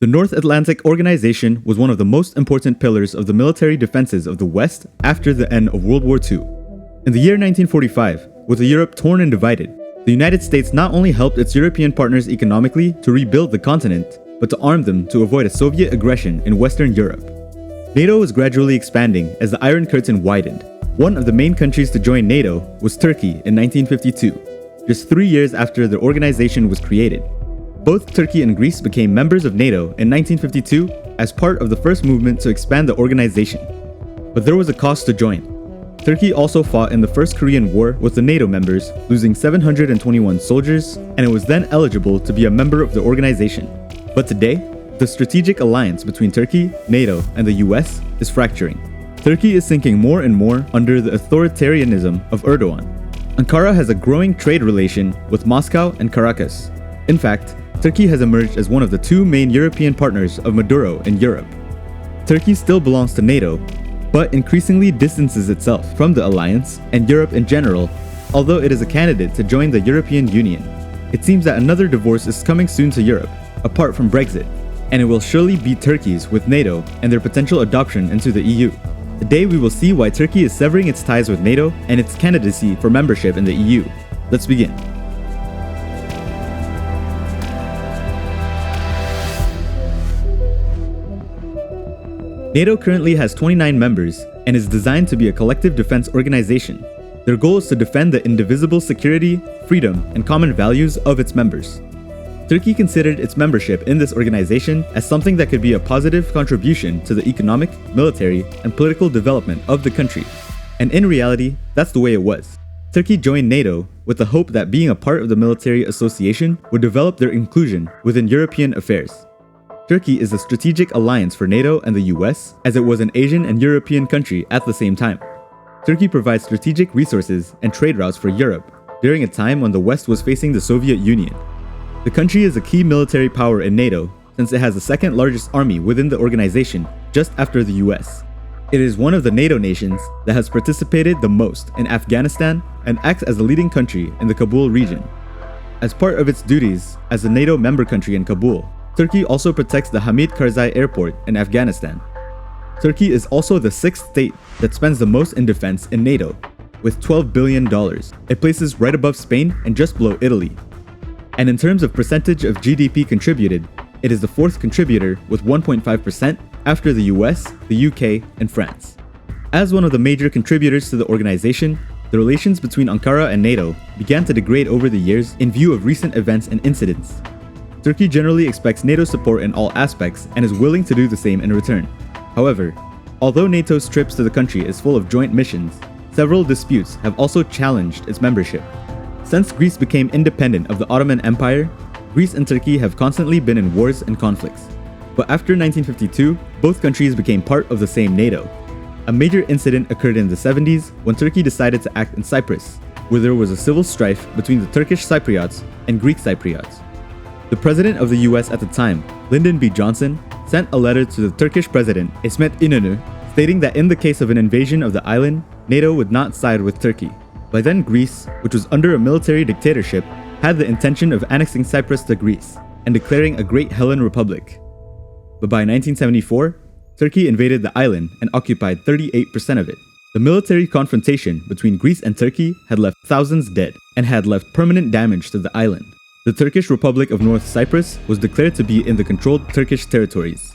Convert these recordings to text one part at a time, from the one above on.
The North Atlantic Organization was one of the most important pillars of the military defenses of the West after the end of World War II. In the year 1945, with a Europe torn and divided, the United States not only helped its European partners economically to rebuild the continent, but to arm them to avoid a Soviet aggression in Western Europe. NATO was gradually expanding as the Iron Curtain widened. One of the main countries to join NATO was Turkey in 1952, just 3 years after the organization was created. Both Turkey and Greece became members of NATO in 1952 as part of the first movement to expand the organization. But there was a cost to join. Turkey also fought in the First Korean War with the NATO members, losing 721 soldiers, and it was then eligible to be a member of the organization. But today, the strategic alliance between Turkey, NATO, and the US is fracturing. Turkey is sinking more and more under the authoritarianism of Erdogan. Ankara has a growing trade relation with Moscow and Caracas. In fact, Turkey has emerged as one of the two main European partners of Maduro in Europe. Turkey still belongs to NATO, but increasingly distances itself from the alliance and Europe in general, although it is a candidate to join the European Union. It seems that another divorce is coming soon to Europe, apart from Brexit, and it will surely be Turkey's with NATO and their potential adoption into the EU. Today we will see why Turkey is severing its ties with NATO and its candidacy for membership in the EU. Let's begin. NATO currently has 29 members and is designed to be a collective defense organization. Their goal is to defend the indivisible security, freedom, and common values of its members. Turkey considered its membership in this organization as something that could be a positive contribution to the economic, military, and political development of the country. And in reality, that's the way it was. Turkey joined NATO with the hope that being a part of the military association would develop their inclusion within European affairs. Turkey is a strategic alliance for NATO and the US, as it was an Asian and European country at the same time. Turkey provides strategic resources and trade routes for Europe during a time when the West was facing the Soviet Union. The country is a key military power in NATO since it has the second largest army within the organization, just after the US. It is one of the NATO nations that has participated the most in Afghanistan and acts as the leading country in the Kabul region. As part of its duties as a NATO member country in Kabul, Turkey also protects the Hamid Karzai airport in Afghanistan. Turkey is also the sixth state that spends the most in defense in NATO, with $12 billion. It places right above Spain and just below Italy. And in terms of percentage of GDP contributed, it is the fourth contributor with 1.5% after the US, the UK, and France. As one of the major contributors to the organization, the relations between Ankara and NATO began to degrade over the years in view of recent events and incidents. Turkey generally expects NATO support in all aspects and is willing to do the same in return. However, although NATO's trips to the country is full of joint missions, several disputes have also challenged its membership. Since Greece became independent of the Ottoman Empire, Greece and Turkey have constantly been in wars and conflicts. But after 1952, both countries became part of the same NATO. A major incident occurred in the 70s when Turkey decided to act in Cyprus, where there was a civil strife between the Turkish Cypriots and Greek Cypriots. The president of the US at the time, Lyndon B. Johnson, sent a letter to the Turkish president, İsmet İnönü, stating that in the case of an invasion of the island, NATO would not side with Turkey. By then, Greece, which was under a military dictatorship, had the intention of annexing Cyprus to Greece and declaring a Great Hellene Republic. But by 1974, Turkey invaded the island and occupied 38% of it. The military confrontation between Greece and Turkey had left thousands dead and had left permanent damage to the island. The Turkish Republic of North Cyprus was declared to be in the controlled Turkish territories.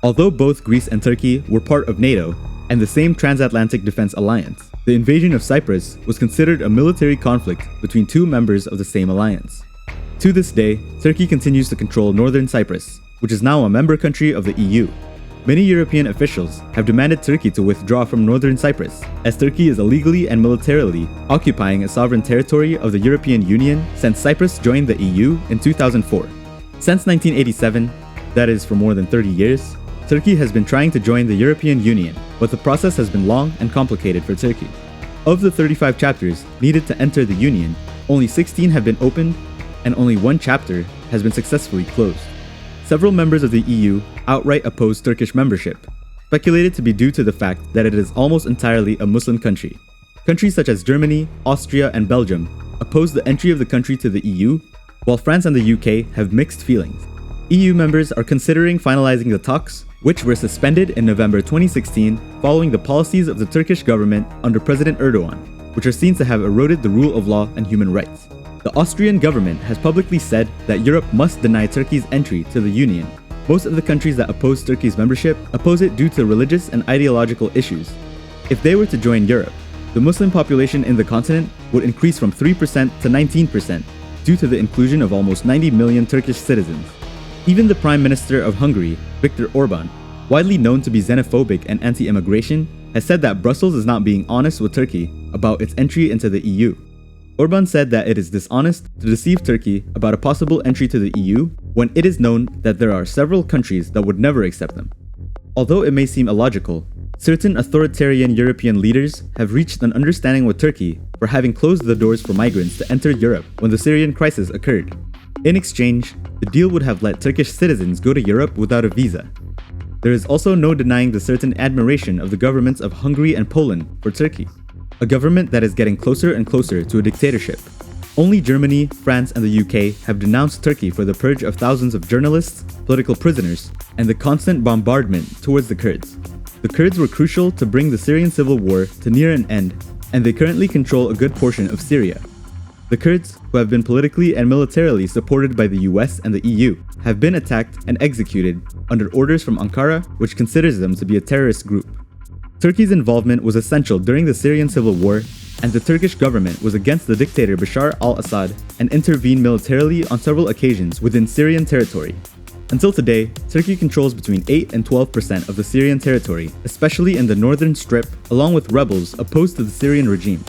Although both Greece and Turkey were part of NATO and the same transatlantic defense alliance, the invasion of Cyprus was considered a military conflict between two members of the same alliance. To this day, Turkey continues to control northern Cyprus, which is now a member country of the EU. Many European officials have demanded Turkey to withdraw from northern Cyprus, as Turkey is illegally and militarily occupying a sovereign territory of the European Union since Cyprus joined the EU in 2004. Since 1987, that is for more than 30 years, Turkey has been trying to join the European Union, but the process has been long and complicated for Turkey. Of the 35 chapters needed to enter the Union, only 16 have been opened, and only one chapter has been successfully closed. Several members of the EU outright oppose Turkish membership, speculated to be due to the fact that it is almost entirely a Muslim country. Countries such as Germany, Austria, and Belgium oppose the entry of the country to the EU, while France and the UK have mixed feelings. EU members are considering finalizing the talks, which were suspended in November 2016 following the policies of the Turkish government under President Erdogan, which are seen to have eroded the rule of law and human rights. The Austrian government has publicly said that Europe must deny Turkey's entry to the Union. Most of the countries that oppose Turkey's membership oppose it due to religious and ideological issues. If they were to join Europe, the Muslim population in the continent would increase from 3% to 19% due to the inclusion of almost 90 million Turkish citizens. Even the Prime Minister of Hungary, Viktor Orban, widely known to be xenophobic and anti-immigration, has said that Brussels is not being honest with Turkey about its entry into the EU. Orban said that it is dishonest to deceive Turkey about a possible entry to the EU when it is known that there are several countries that would never accept them. Although it may seem illogical, certain authoritarian European leaders have reached an understanding with Turkey for having closed the doors for migrants to enter Europe when the Syrian crisis occurred. In exchange, the deal would have let Turkish citizens go to Europe without a visa. There is also no denying the certain admiration of the governments of Hungary and Poland for Turkey, a government that is getting closer and closer to a dictatorship. Only Germany, France, and the UK have denounced Turkey for the purge of thousands of journalists, political prisoners, and the constant bombardment towards the Kurds. The Kurds were crucial to bring the Syrian civil war to near an end, and they currently control a good portion of Syria. The Kurds, who have been politically and militarily supported by the US and the EU, have been attacked and executed under orders from Ankara, which considers them to be a terrorist group. Turkey's involvement was essential during the Syrian civil war, and the Turkish government was against the dictator Bashar al-Assad and intervened militarily on several occasions within Syrian territory. Until today, Turkey controls between 8 and 12% of the Syrian territory, especially in the northern strip, along with rebels opposed to the Syrian regime.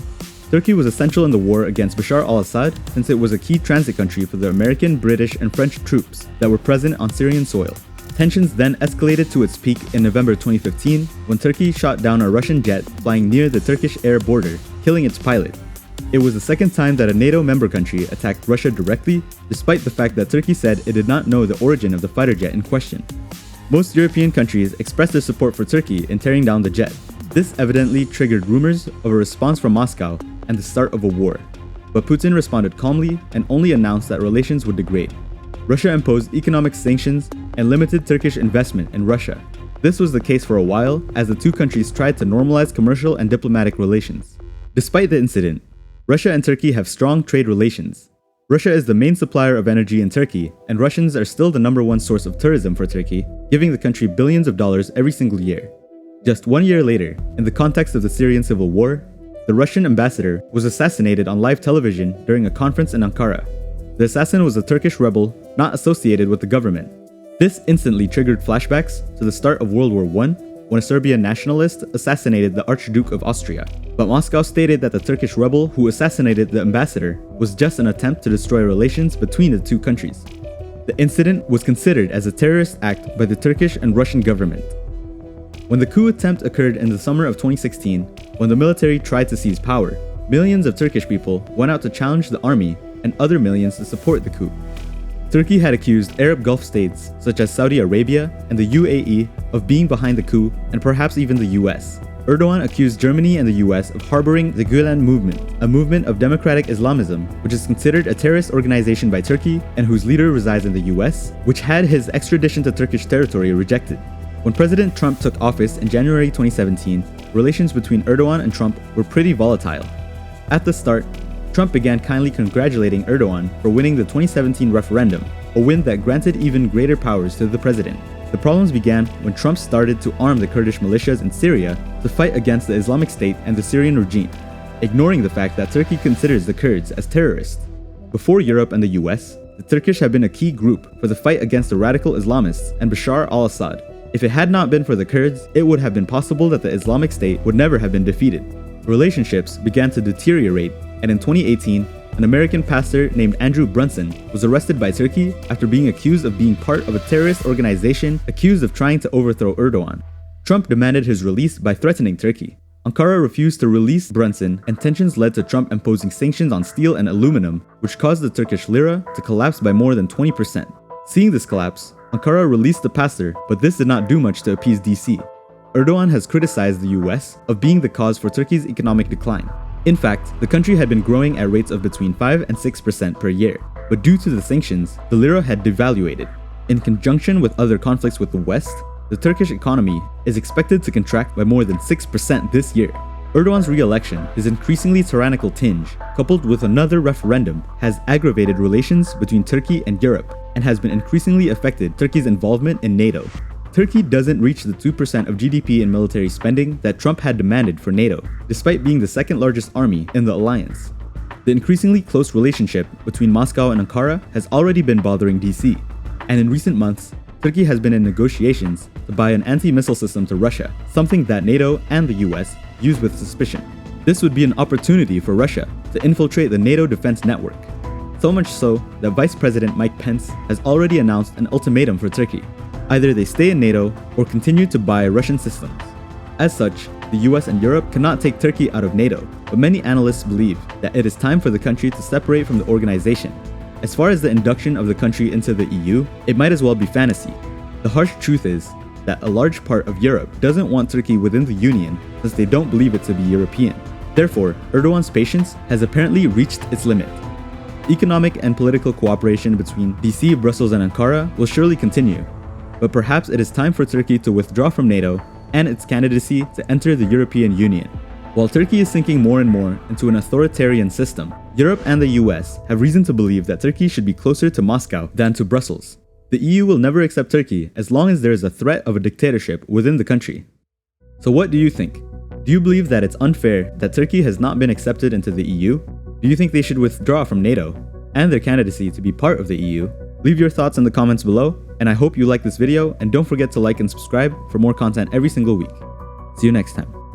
Turkey was essential in the war against Bashar al-Assad since it was a key transit country for the American, British, and French troops that were present on Syrian soil. Tensions then escalated to its peak in November 2015 when Turkey shot down a Russian jet flying near the Turkish air border, killing its pilot. It was the second time that a NATO member country attacked Russia directly, despite the fact that Turkey said it did not know the origin of the fighter jet in question. Most European countries expressed their support for Turkey in tearing down the jet. This evidently triggered rumors of a response from Moscow and the start of a war. But Putin responded calmly and only announced that relations would degrade. Russia imposed economic sanctions and limited Turkish investment in Russia. This was the case for a while as the two countries tried to normalize commercial and diplomatic relations. Despite the incident, Russia and Turkey have strong trade relations. Russia is the main supplier of energy in Turkey, and Russians are still the #1 source of tourism for Turkey, giving the country billions of dollars every single year. Just 1 year later, in the context of the Syrian civil war, the Russian ambassador was assassinated on live television during a conference in Ankara. The assassin was a Turkish rebel not associated with the government. This instantly triggered flashbacks to the start of World War I, when a Serbian nationalist assassinated the Archduke of Austria. But Moscow stated that the Turkish rebel who assassinated the ambassador was just an attempt to destroy relations between the two countries. The incident was considered as a terrorist act by the Turkish and Russian government. When the coup attempt occurred in the summer of 2016, when the military tried to seize power, millions of Turkish people went out to challenge the army and other millions to support the coup. Turkey had accused Arab Gulf states such as Saudi Arabia and the UAE of being behind the coup, and perhaps even the US. Erdogan accused Germany and the US of harboring the Gülen movement, a movement of democratic Islamism which is considered a terrorist organization by Turkey and whose leader resides in the US, which had his extradition to Turkish territory rejected. When President Trump took office in January 2017, relations between Erdogan and Trump were pretty volatile. At the start, Trump began kindly congratulating Erdogan for winning the 2017 referendum, a win that granted even greater powers to the president. The problems began when Trump started to arm the Kurdish militias in Syria to fight against the Islamic State and the Syrian regime, ignoring the fact that Turkey considers the Kurds as terrorists. Before Europe and the US, the Turkish have been a key group for the fight against the radical Islamists and Bashar al-Assad. If it had not been for the Kurds, it would have been possible that the Islamic State would never have been defeated. Relationships began to deteriorate, and in 2018, an American pastor named Andrew Brunson was arrested by Turkey after being accused of being part of a terrorist organization accused of trying to overthrow Erdogan. Trump demanded his release by threatening Turkey. Ankara refused to release Brunson, and tensions led to Trump imposing sanctions on steel and aluminum, which caused the Turkish lira to collapse by more than 20%. Seeing this collapse, Ankara released the pastor, but this did not do much to appease DC. Erdogan has criticized the US of being the cause for Turkey's economic decline. In fact, the country had been growing at rates of between 5 and 6% per year, but due to the sanctions, the lira had devaluated. In conjunction with other conflicts with the West, the Turkish economy is expected to contract by more than 6% this year. Erdogan's re-election, his increasingly tyrannical tinge, coupled with another referendum, has aggravated relations between Turkey and Europe and has been increasingly affected Turkey's involvement in NATO. Turkey doesn't reach the 2% of GDP in military spending that Trump had demanded for NATO, despite being the second largest army in the alliance. The increasingly close relationship between Moscow and Ankara has already been bothering DC, and in recent months, Turkey has been in negotiations to buy an anti-missile system to Russia, something that NATO and the US use with suspicion. This would be an opportunity for Russia to infiltrate the NATO defense network. So much so that Vice President Mike Pence has already announced an ultimatum for Turkey. Either they stay in NATO or continue to buy Russian systems. As such, the US and Europe cannot take Turkey out of NATO, but many analysts believe that it is time for the country to separate from the organization. As far as the induction of the country into the EU, it might as well be fantasy. The harsh truth is that a large part of Europe doesn't want Turkey within the Union since they don't believe it to be European. Therefore, Erdogan's patience has apparently reached its limit. Economic and political cooperation between DC, Brussels, and Ankara will surely continue, but perhaps it is time for Turkey to withdraw from NATO and its candidacy to enter the European Union. While Turkey is sinking more and more into an authoritarian system, Europe and the US have reason to believe that Turkey should be closer to Moscow than to Brussels. The EU will never accept Turkey as long as there is a threat of a dictatorship within the country. So what do you think? Do you believe that it's unfair that Turkey has not been accepted into the EU? Do you think they should withdraw from NATO and their candidacy to be part of the EU? Leave your thoughts in the comments below, and I hope you like this video, and don't forget to like and subscribe for more content every single week. See you next time.